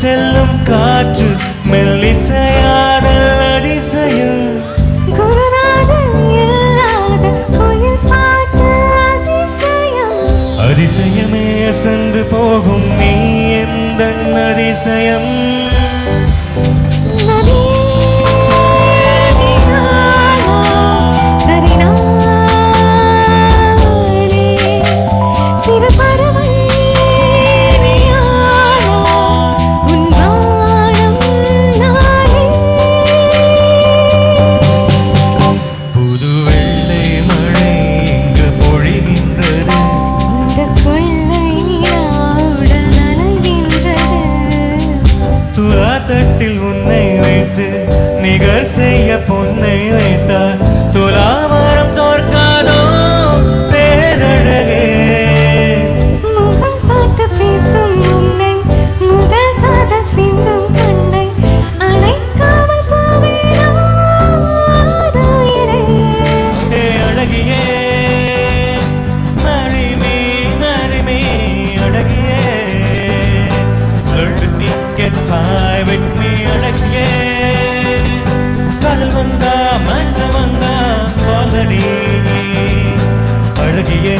செல்லும் காற்று மெல்லிசையாதல் அதிசயம் குருநாதன் இல்லாத கோயில் பாட்டு அதிசயம் அதிசயமே சென்று போகும் நீ எந்த அதிசயம் தட்டில் உன்னை வைத்து நிகர் செய்ய பொன்னை வைத்தார் துலாமரம் தோற்காதோ பேரழகே முகம் பார்த்து பேசும் உன்னை முதல் காதல் சிந்தும் கண்ணை அணைக்காமல் போவேனோ அழகியே நரிமே நரிமே அழகியே get by with me அழகியே கடல் வந்தா மண்ண வந்தா already அழகியே